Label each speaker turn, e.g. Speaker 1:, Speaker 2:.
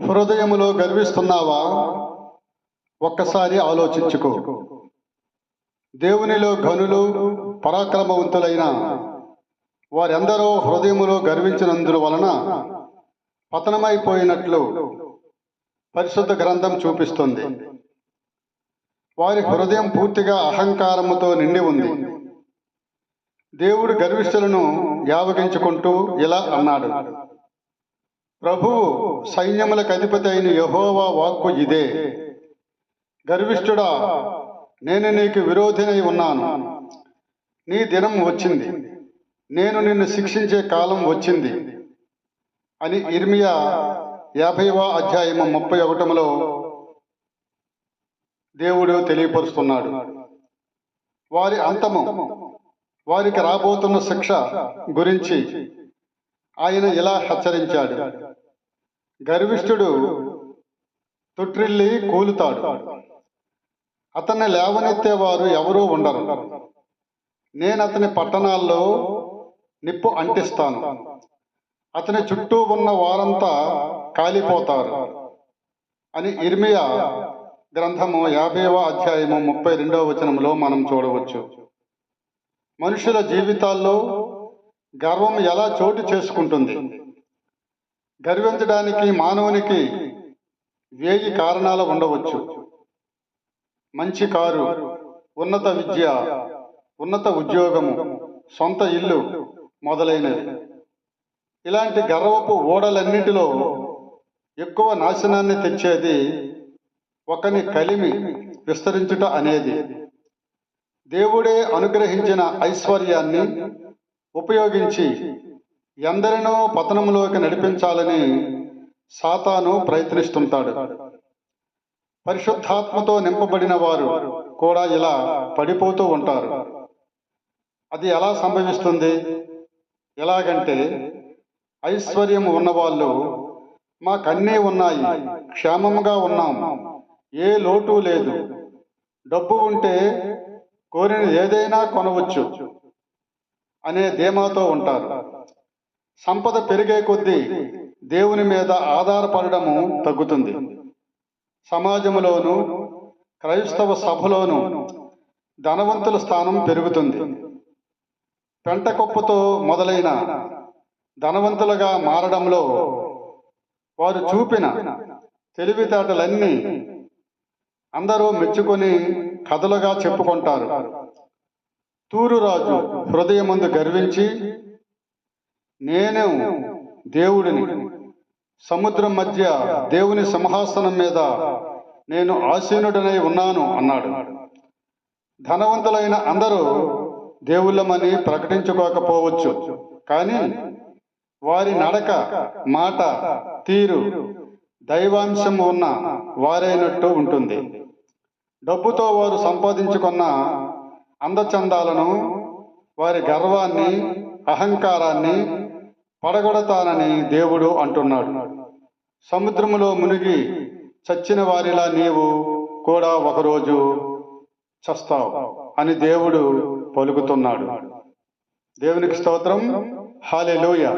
Speaker 1: హృదయములో గర్విస్తున్నావా? ఒక్కసారి ఆలోచించుకో. దేవునిలో ఘనులు పరాక్రమవంతులైన వారెందరో హృదయములో గర్వించినందువలన పతనమైపోయినట్లు పరిశుద్ధ గ్రంథం చూపిస్తుంది. వారి హృదయం పూర్తిగా అహంకారముతో నిండి ఉంది. దేవుడు గర్విష్ఠులను యావగించుకుంటూ ఇలా అన్నాడు: ప్రభువు సైన్యములకు అధిపతి అయిన యెహోవా వాక్కు ఇదే, గర్విష్ఠుడా, నేను నీకు విరోధినై ఉన్నాను. నీ దినం వచ్చింది, నేను నిన్ను శిక్షించే కాలం వచ్చింది అని ఇర్మియా 50వ అధ్యాయము 31లో దేవుడు తెలియపరుస్తున్నాడు. వారి అంతము, వారికి రాబోతున్న శిక్ష గురించి ఆయన ఇలా హెచ్చరించాడు: గర్విష్ఠుడు తొట్రిల్లి కూలుతాడు, అతన్ని లేవనెత్తేవారు ఎవరూ ఉండరు. నేను అతని పట్టణాల్లో నిప్పు అంటిస్తాను, అతని చుట్టూ ఉన్న వారంతా కాలిపోతారు అని ఇర్మియా గ్రంథము 50వ అధ్యాయము 32వ వచనంలో మనం చూడవచ్చు. మనుషుల జీవితాల్లో గర్వం ఎలా చోటు చేసుకుంటుంది? గర్వించడానికి మానవునికి 1000 కారణాలు ఉండవచ్చు. మంచి కారు, ఉన్నత విద్య, ఉన్నత ఉద్యోగము, సొంత ఇల్లు మొదలైనవి. ఇలాంటి గర్వపు ఓడలన్నిటిలో ఎక్కువ నాశనాన్ని తెచ్చేది ఒకని కలిమి విస్తరించుట అనేది. దేవుడే అనుగ్రహించిన ఐశ్వర్యాన్ని ఉపయోగించి ఎందరినో పతనంలోకి నడిపించాలని సాతాను ప్రయత్నిస్తుంటాడు. పరిశుద్ధాత్మతో నింపబడిన వారు కూడా ఇలా పడిపోతూ ఉంటారు. అది ఎలా సంభవిస్తుంది? ఎలాగంటే, ఐశ్వర్యం ఉన్నవాళ్ళు మాకన్నీ ఉన్నాయి, క్షేమంగా ఉన్నాం, ఏ లోటు లేదు, డబ్బు ఉంటే కోరిన ఏదైనా కొనవచ్చు అనే ధీమాతో ఉంటారు. సంపద పెరిగే కొద్దీ దేవుని మీద ఆధారపడము తగ్గుతుంది. సమాజంలోనూ క్రైస్తవ సభలోనూ ధనవంతుల స్థానం పెరుగుతుంది. పెంటకొప్పతో మొదలైన ధనవంతులుగా మారడంలో వారు చూపిన తెలివితేటలన్నీ అందరూ మెచ్చుకొని కథలుగా చెప్పుకుంటారు. తూరు రాజు హృదయమందు గర్వించి, నేను దేవుడిని, సముద్రం మధ్య దేవుని సింహాసనం మీద నేను ఆసీనుడనై ఉన్నాను అన్నాడు. ధనవంతులైన అందరూ దేవుళ్ళమని ప్రకటించుకోకపోవచ్చు, కానీ వారి నడక, మాట, తీరు దైవాంశం ఉన్న వారైనట్టు ఉంటుంది. డబ్బుతో వారు సంపాదించుకున్న అందచందాలను, వారి గర్వాన్ని, అహంకారాన్ని పడగొడతానని దేవుడు అంటున్నాడు. సముద్రములో మునిగి చచ్చిన వారిలా నీవు కూడా ఒకరోజు చస్తావు అని దేవుడు పలుకుతున్నాడు. దేవునికి స్తోత్రం. హల్లెలూయా.